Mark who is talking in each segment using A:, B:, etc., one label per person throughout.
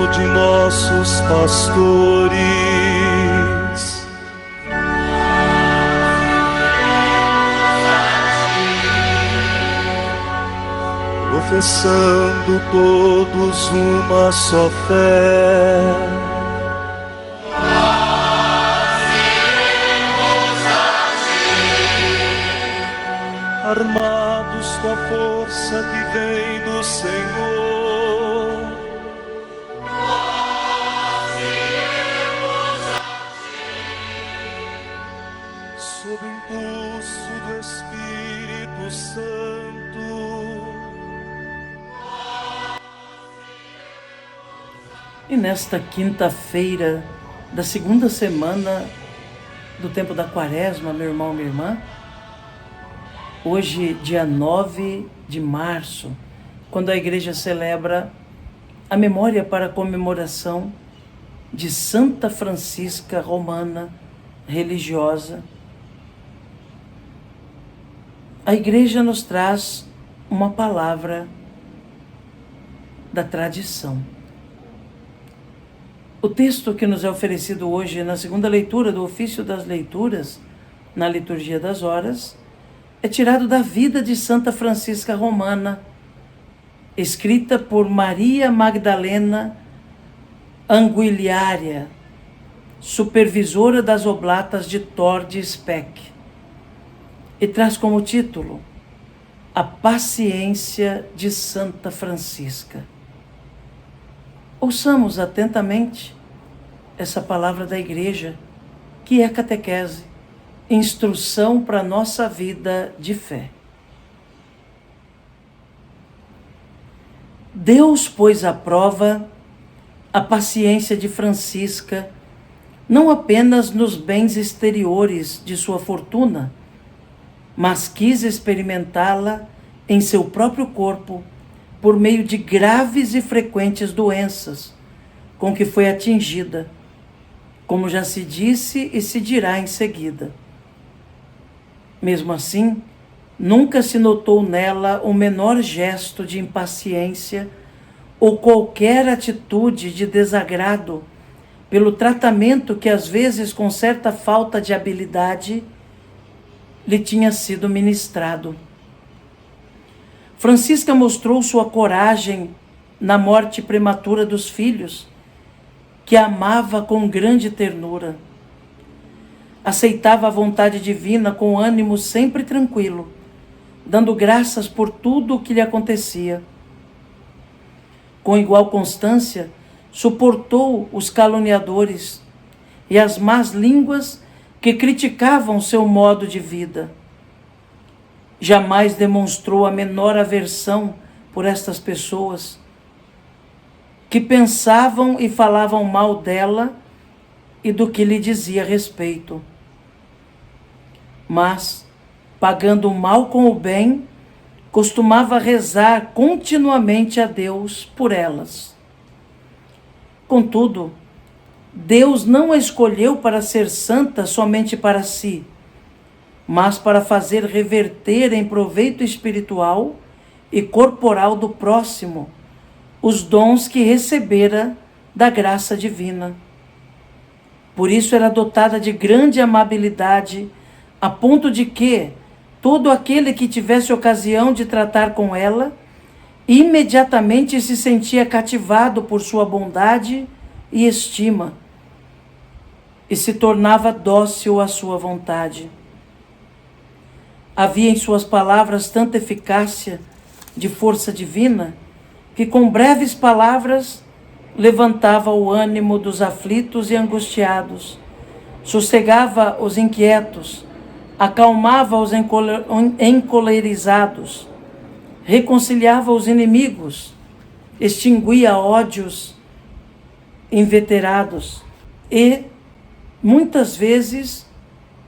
A: de nossos pastores. Professando todos uma só fé, armados com a força que vem do Senhor, nós iremos a ti, sob o impulso do Espírito Santo.
B: E nesta quinta-feira da segunda semana do tempo da Quaresma, meu irmão, minha irmã, hoje, dia 9 de março, quando a Igreja celebra a memória para a comemoração de Santa Francisca Romana, religiosa, a Igreja nos traz uma palavra da tradição. O texto que nos é oferecido hoje na segunda leitura do Ofício das Leituras, na Liturgia das Horas, é tirado da vida de Santa Francisca Romana, escrita por Maria Magdalena Anguilharia, supervisora das Oblatas de Tor de Speck, e traz como título A Paciência de Santa Francisca. Ouçamos atentamente essa palavra da Igreja, que é catequese, instrução para a nossa vida de fé. Deus pôs à prova a paciência de Francisca, não apenas nos bens exteriores de sua fortuna, mas quis experimentá-la em seu próprio corpo, por meio de graves e frequentes doenças com que foi atingida, como já se disse e se dirá em seguida. Mesmo assim, nunca se notou nela o menor gesto de impaciência ou qualquer atitude de desagrado pelo tratamento que, às vezes, com certa falta de habilidade, lhe tinha sido ministrado. Francisca mostrou sua coragem na morte prematura dos filhos, que amava com grande ternura. Aceitava a vontade divina com ânimo sempre tranquilo, dando graças por tudo o que lhe acontecia. Com igual constância, suportou os caluniadores e as más línguas que criticavam seu modo de vida. Jamais demonstrou a menor aversão por estas pessoas que pensavam e falavam mal dela e do que lhe dizia respeito. Mas, pagando o mal com o bem, costumava rezar continuamente a Deus por elas. Contudo, Deus não a escolheu para ser santa somente para si, mas para fazer reverter em proveito espiritual e corporal do próximo os dons que recebera da graça divina. Por isso era dotada de grande amabilidade, a ponto de que todo aquele que tivesse ocasião de tratar com ela, imediatamente se sentia cativado por sua bondade e estima, e se tornava dócil à sua vontade. Havia em suas palavras tanta eficácia de força divina, que com breves palavras levantava o ânimo dos aflitos e angustiados, sossegava os inquietos, acalmava os encolerizados, reconciliava os inimigos, extinguia ódios inveterados e, muitas vezes,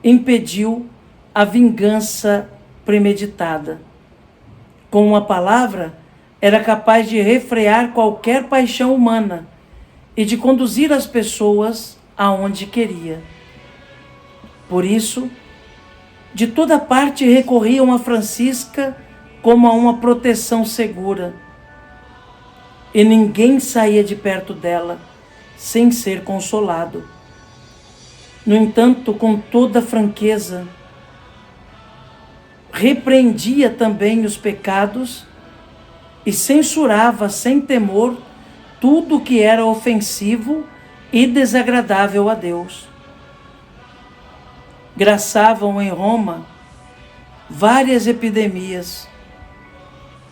B: impediu a vingança premeditada. Com uma palavra, era capaz de refrear qualquer paixão humana e de conduzir as pessoas aonde queria. Por isso, de toda parte recorriam a Francisca como a uma proteção segura. e ninguém saía de perto dela sem ser consolado. No entanto, com toda franqueza, repreendia também os pecados e censurava sem temor tudo que era ofensivo e desagradável a Deus. Graçavam em Roma várias epidemias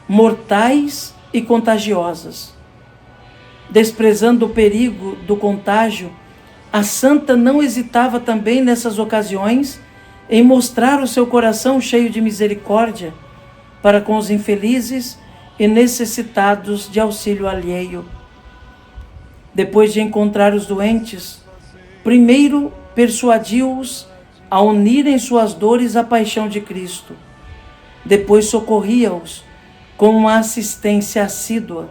B: mortais e contagiosas. Desprezando o perigo do contágio, a santa não hesitava também nessas ocasiões em mostrar o seu coração cheio de misericórdia para com os infelizes e necessitados de auxílio alheio. Depois de encontrar os doentes, primeiro persuadiu-os a unirem suas dores à paixão de Cristo. Depois socorria-os com uma assistência assídua,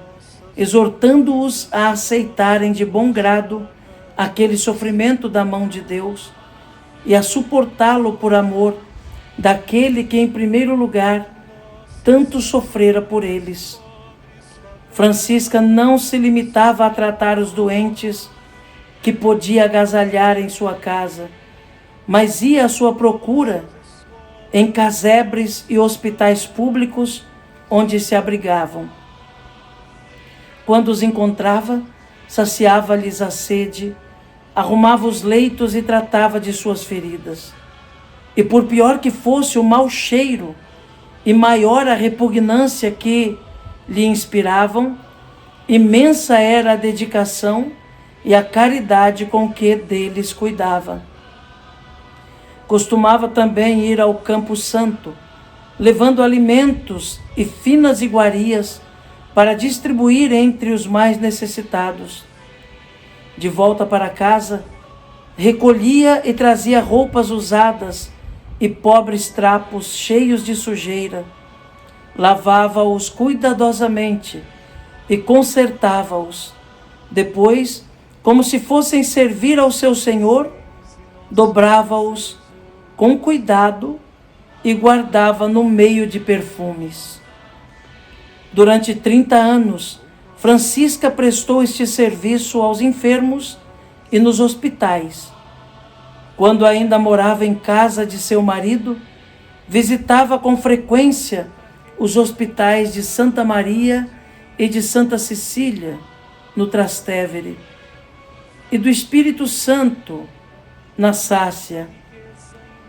B: exortando-os a aceitarem de bom grado aquele sofrimento da mão de Deus e a suportá-lo por amor daquele que, em primeiro lugar, tanto sofrera por eles. Francisca não se limitava a tratar os doentes que podia agasalhar em sua casa, mas ia à sua procura em casebres e hospitais públicos onde se abrigavam. Quando os encontrava, saciava-lhes a sede, arrumava os leitos e tratava de suas feridas. E por pior que fosse o mau cheiro e maior a repugnância que lhe inspiravam, imensa era a dedicação e a caridade com que deles cuidava. Costumava também ir ao Campo Santo, levando alimentos e finas iguarias para distribuir entre os mais necessitados. De volta para casa, recolhia e trazia roupas usadas e pobres trapos cheios de sujeira. Lavava-os cuidadosamente e consertava-os. Depois, como se fossem servir ao seu Senhor, dobrava-os com cuidado e guardava no meio de perfumes. Durante 30 anos, Francisca prestou este serviço aos enfermos e nos hospitais. Quando ainda morava em casa de seu marido, visitava com frequência os hospitais de Santa Maria e de Santa Cecília, no Trastevere, e do Espírito Santo, na Sácia,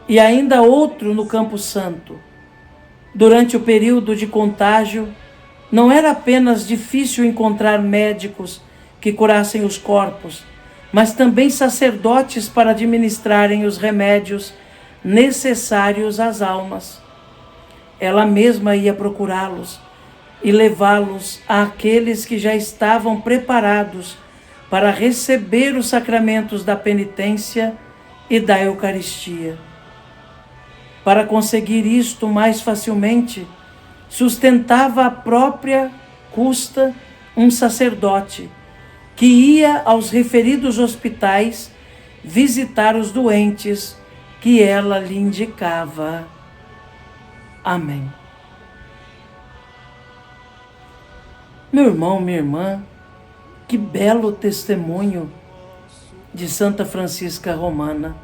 B: e ainda outro no Campo Santo. Durante o período de contágio, não era apenas difícil encontrar médicos que curassem os corpos, mas também sacerdotes para administrarem os remédios necessários às almas. Ela mesma ia procurá-los e levá-los àqueles que já estavam preparados para receber os sacramentos da penitência e da Eucaristia. Para conseguir isto mais facilmente, sustentava à própria custa um sacerdote que ia aos referidos hospitais visitar os doentes que ela lhe indicava. Amém. Meu irmão, minha irmã, que belo testemunho de Santa Francisca Romana,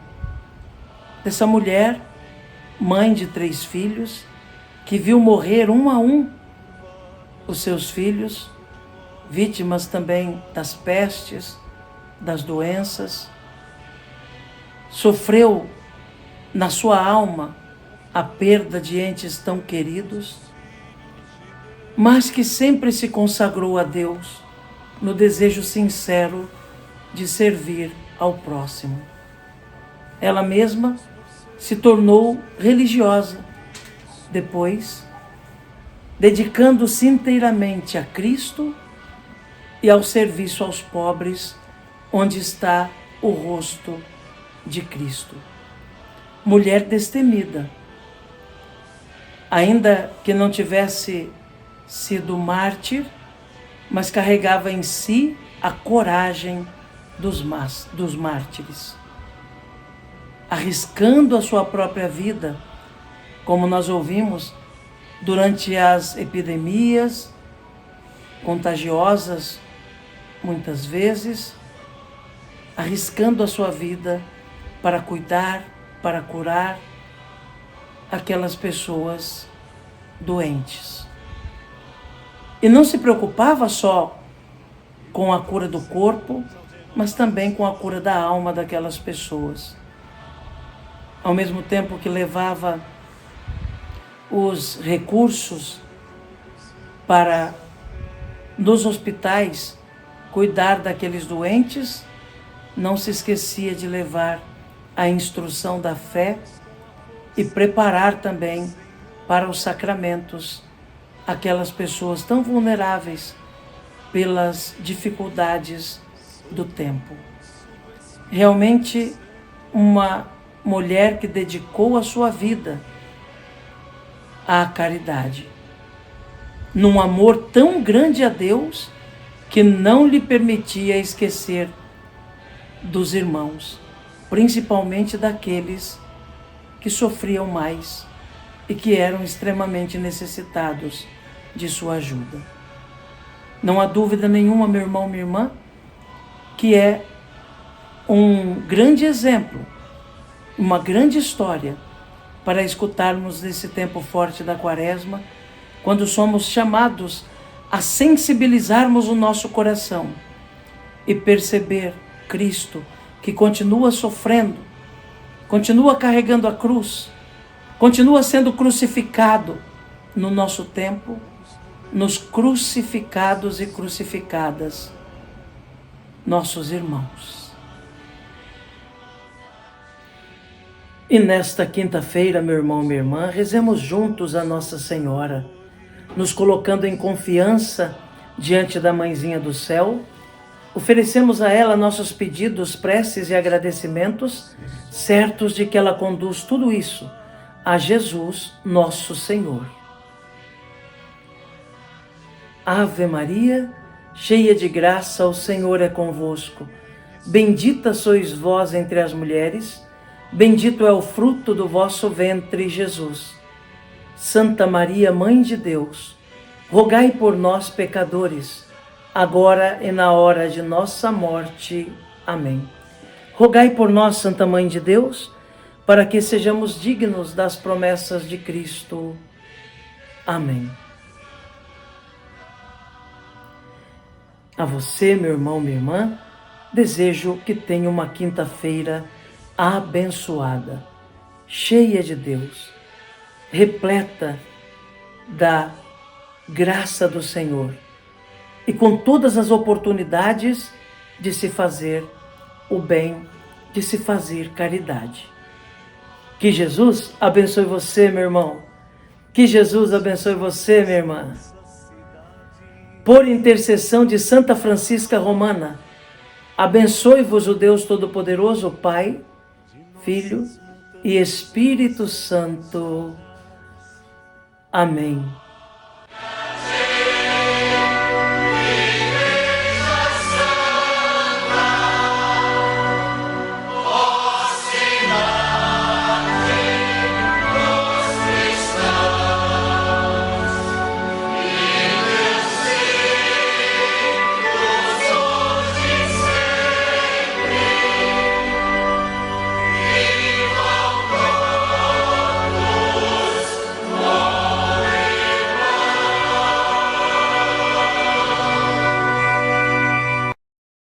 B: dessa mulher, mãe de 3 filhos, que viu morrer um a um os seus filhos, vítimas também das pestes, das doenças. Sofreu na sua alma a perda de entes tão queridos, mas que sempre se consagrou a Deus no desejo sincero de servir ao próximo. Ela mesma se tornou religiosa, depois, dedicando-se inteiramente a Cristo e ao serviço aos pobres, onde está o rosto de Cristo. Mulher destemida, ainda que não tivesse sido mártir, mas carregava em si a coragem dos mártires, arriscando a sua própria vida, como nós ouvimos, durante as epidemias contagiosas, muitas vezes, arriscando a sua vida para cuidar, para curar aquelas pessoas doentes. E não se preocupava só com a cura do corpo, mas também com a cura da alma daquelas pessoas. Ao mesmo tempo que levava os recursos para, nos hospitais, cuidar daqueles doentes, não se esquecia de levar a instrução da fé e preparar também para os sacramentos aquelas pessoas tão vulneráveis pelas dificuldades do tempo. Realmente uma mulher que dedicou a sua vida à caridade, num amor tão grande a Deus que não lhe permitia esquecer dos irmãos, principalmente daqueles que sofriam mais e que eram extremamente necessitados de sua ajuda. Não há dúvida nenhuma, meu irmão, minha irmã, que é um grande exemplo, uma grande história para escutarmos nesse tempo forte da Quaresma, quando somos chamados a sensibilizarmos o nosso coração e perceber Cristo, que continua sofrendo, continua carregando a cruz, continua sendo crucificado no nosso tempo, nos crucificados e crucificadas, nossos irmãos. E nesta quinta-feira, meu irmão, minha irmã, rezemos juntos a Nossa Senhora, nos colocando em confiança diante da Mãezinha do Céu. Oferecemos a ela nossos pedidos, preces e agradecimentos, certos de que ela conduz tudo isso a Jesus, nosso Senhor. Ave Maria, cheia de graça, o Senhor é convosco. Bendita sois vós entre as mulheres, bendito é o fruto do vosso ventre, Jesus. Santa Maria, Mãe de Deus, rogai por nós, pecadores, agora e na hora de nossa morte. Amém. Rogai por nós, Santa Mãe de Deus, para que sejamos dignos das promessas de Cristo. Amém. A você, meu irmão, minha irmã, desejo que tenha uma quinta-feira abençoada, cheia de Deus, repleta da graça do Senhor e com todas as oportunidades de se fazer o bem, de se fazer caridade. Que Jesus abençoe você, meu irmão. Que Jesus abençoe você, minha irmã. Por intercessão de Santa Francisca Romana, abençoe-vos o Deus Todo-Poderoso, Pai, Filho e Espírito Santo. Amém.